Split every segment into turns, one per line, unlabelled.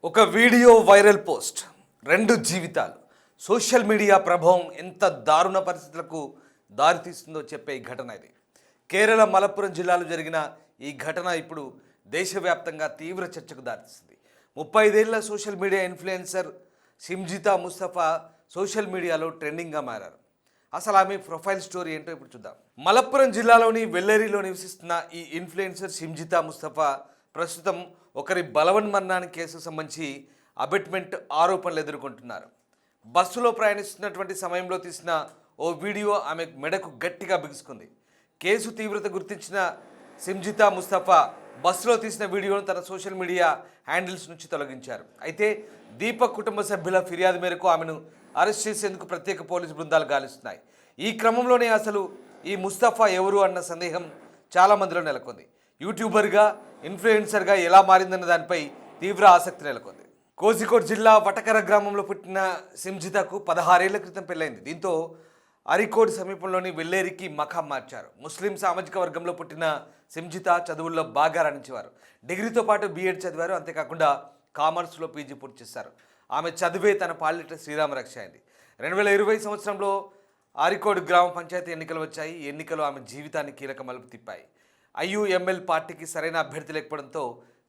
ఒక video viral post, రెండు జీవితాలు. సోషల్ మీడియా ప్రభావం ఎంత దారుణ పరిస్థితులకు దారితీస్తుందో చెప్పే ఈ ఘటన ఇది. కేరళ మలప్పురం జిల్లాలో జరిగిన ఈ ఘటన ఇప్పుడు దేశవ్యాప్తంగా తీవ్ర చర్చకు దారితీస్తుంది. 35 ఏళ్ల social media influencer Simjita Mustafa social మీడియాలో ట్రెండింగ్గా మారారు. అసలు ఆమె ప్రొఫైల్ స్టోరీ ఏంటో ఇప్పుడు చూద్దాం. మలప్పురం జిల్లాలోని వెల్లేరిలో నివసిస్తున్న ఈ ఇన్ఫ్లుయెన్సర్ సిమ్జితా ముస్తఫా ప్రస్తుతం ఒకరి బలవన్మరణానికి కేసుకు సంబంధించి అబెట్మెంట్ ఆరోపణలు ఎదుర్కొంటున్నారు. బస్సులో ప్రయాణిస్తున్నటువంటి సమయంలో తీసిన ఓ వీడియో ఆమె మెడకు గట్టిగా బిగుసుకుంది. కేసు తీవ్రత గుర్తించిన సిమ్జితా ముస్తఫా బస్సులో తీసిన వీడియోను తన సోషల్ మీడియా హ్యాండిల్స్ నుంచి తొలగించారు. అయితే దీపక్ కుటుంబ సభ్యుల ఫిర్యాదు మేరకు ఆమెను అరెస్ట్ చేసేందుకు ప్రత్యేక పోలీసు బృందాలు గాలిస్తున్నాయి. ఈ క్రమంలోనే అసలు ఈ ముస్తఫా ఎవరు అన్న సందేహం చాలామందిలో నెలకొంది. యూట్యూబర్గా, ఇన్ఫ్లుయెన్సర్గా ఎలా మారిందన్న దానిపై తీవ్ర ఆసక్తి నెలకొంది. కోజికోడ్ జిల్లా వటకర గ్రామంలో పుట్టిన సిమ్జితాకు 16 ఏళ్ల క్రితం పెళ్ళైంది. దీంతో అరికోడ్ సమీపంలోని వెల్లేరికి మకాం మార్చారు. ముస్లిం సామాజిక వర్గంలో పుట్టిన సిమ్జితా చదువుల్లో బాగా రాణించేవారు. డిగ్రీతో పాటు బీఎడ్ చదివారు. అంతేకాకుండా కామర్స్లో పీజీ పూర్తి చేశారు. ఆమె చదివే తన పాలిట శ్రీరామ రక్ష అయింది. 2020 సంవత్సరంలో ఆరికోడ్ గ్రామ పంచాయతీ ఎన్నికలు వచ్చాయి. ఈ ఎన్నికలు ఆమె జీవితాన్ని కీలక మలుపు తిప్పాయి. ఐయుఎంఎల్ పార్టీకి సరైన అభ్యర్థి లేకపోవడంతో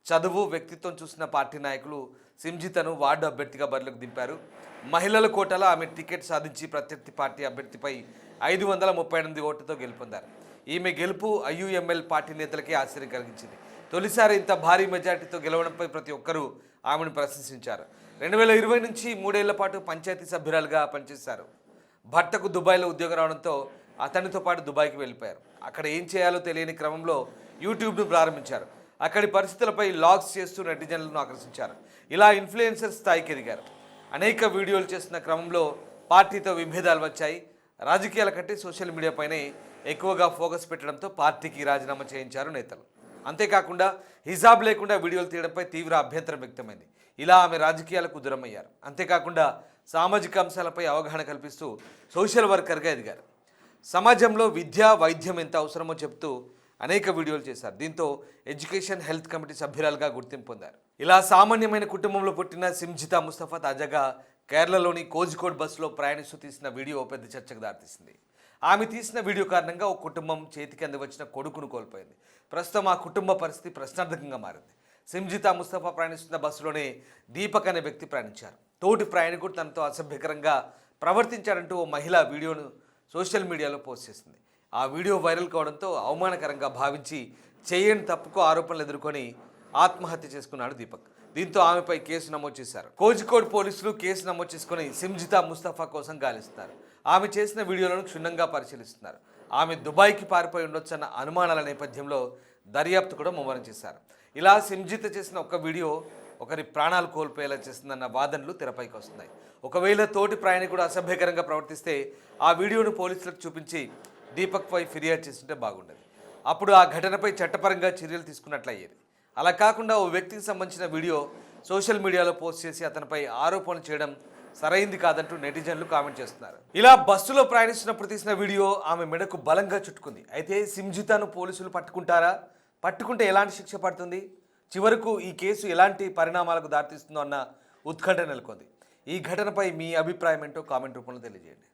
చదువు, వ్యక్తిత్వం చూసిన పార్టీ నాయకులు సిమ్జితను వార్డు అభ్యర్థిగా బరిలోకి దింపారు. మహిళల కోటాలో ఆమె టికెట్ సాధించి ప్రత్యర్థి పార్టీ అభ్యర్థిపై 538 ఓట్లతో గెలుపొందారు. ఈమె గెలుపు ఐయుఎంఎల్ పార్టీ నేతలకే ఆశ్చర్యం కలిగించింది. తొలిసారి ఇంత భారీ మెజార్టీతో గెలవడంపై ప్రతి ఒక్కరూ ఆమెను ప్రశంసించారు. 2020 నుంచి 3 ఏళ్ల పాటు పంచాయతీ సభ్యురాలుగా పనిచేశారు. భర్తకు దుబాయ్లో ఉద్యోగం రావడంతో అతనితో పాటు దుబాయ్కి వెళ్ళిపోయారు. అక్కడ ఏం చేయాలో తెలియని క్రమంలో యూట్యూబ్ను ప్రారంభించారు. అక్కడి పరిస్థితులపై లాగ్స్ చేస్తూ నెటిజన్లను ఆకర్షించారు. ఇలా ఇన్ఫ్లుయెన్సర్ స్థాయికి ఎదిగారు. అనేక వీడియోలు చేస్తున్న క్రమంలో పార్టీతో విభేదాలు వచ్చాయి. రాజకీయాల కంటే సోషల్ మీడియాపైనే ఎక్కువగా ఫోకస్ పెట్టడంతో పార్టీకి రాజీనామా చేయించారు నేతలు. అంతేకాకుండా హిజాబ్ లేకుండా వీడియోలు తీయడంపై తీవ్ర అభ్యంతరం వ్యక్తమైంది. ఇలా ఆమె రాజకీయాలకు దూరమయ్యారు. అంతేకాకుండా సామాజిక అంశాలపై అవగాహన కల్పిస్తూ సోషల్ వర్కర్గా ఎదిగారు. సమాజంలో విద్య, వైద్యం ఎంత అవసరమో చెబుతూ అనేక వీడియోలు చేశారు. దీంతో ఎడ్యుకేషన్ హెల్త్ కమిటీ సభ్యురాలుగా గుర్తింపు పొందారు. ఇలా సామాన్యమైన కుటుంబంలో పుట్టిన సిమ్జితా ముస్తఫా తాజాగా కేరళలోని కోజికోడ్ బస్సులో ప్రయాణిస్తూ తీసిన వీడియో పెద్ద చర్చకు దారితీసింది. ఆమె తీసిన వీడియో కారణంగా ఒక కుటుంబం చేతికి అందివచ్చిన కొడుకును కోల్పోయింది. ప్రస్తుతం ఆ కుటుంబ పరిస్థితి ప్రశ్నార్థకంగా మారింది. సిమ్జితా ముస్తఫా ప్రయాణిస్తున్న బస్సులోనే దీపక్ అనే వ్యక్తి ప్రయాణించారు. తోటి ప్రయాణికుడు తనతో అసభ్యకరంగా ప్రవర్తించాడంటూ ఓ మహిళ వీడియోను సోషల్ మీడియాలో పోస్ట్ చేసింది. ఆ వీడియో వైరల్ కావడంతో అవమానకరంగా భావించి చేయని తప్పుకు ఆరోపణలు ఎదుర్కొని ఆత్మహత్య చేసుకున్నాడు దీపక్. దీంతో ఆమెపై కేసు నమోదు చేశారు. కోజికోడ్ పోలీసులు కేసు నమోదు చేసుకుని సిమ్జితా ముస్తఫా కోసం గాలిస్తున్నారు. ఆమె చేసిన వీడియోలను క్షుణ్ణంగా పరిశీలిస్తున్నారు. ఆమె దుబాయ్కి పారిపోయి ఉండొచ్చన్న అనుమానాల నేపథ్యంలో దర్యాప్తు కూడా ముమ్మరం చేశారు. ఇలా సిమ్జిత చేసిన ఒక్క వీడియో ఒకరి ప్రాణాలు కోల్పోయేలా చేస్తుందన్న వాదనలు తెరపైకి వస్తున్నాయి. ఒకవేళ తోటి ప్రయాణికుడు అసభ్యకరంగా ప్రవర్తిస్తే ఆ వీడియోను పోలీసులకు చూపించి దీపక్పై ఫిర్యాదు చేస్తుంటే బాగుండేది. అప్పుడు ఆ ఘటనపై చట్టపరంగా చర్యలు తీసుకున్నట్లయ్యేది. అలా కాకుండా ఓ వ్యక్తికి సంబంధించిన వీడియో సోషల్ మీడియాలో పోస్ట్ చేసి అతనిపై ఆరోపణలు చేయడం సరైంది కాదంటూ నెటిజన్లు కామెంట్ చేస్తున్నారు. ఇలా బస్సులో ప్రయాణిస్తున్నప్పుడు తీసిన వీడియో ఆమె మెడకు బలంగా చుట్టుకుంది. అయితే సిమ్జితాను పోలీసులు పట్టుకుంటారా? పట్టుకుంటే ఎలాంటి శిక్ష పడుతుంది? చివరకు ఈ కేసు ఎలాంటి పరిణామాలకు దారితీస్తుందో అన్న ఉత్కంఠ నెలకొంది. ఈ ఘటనపై మీ అభిప్రాయం ఏంటో కామెంట్ రూపంలో తెలియజేయండి.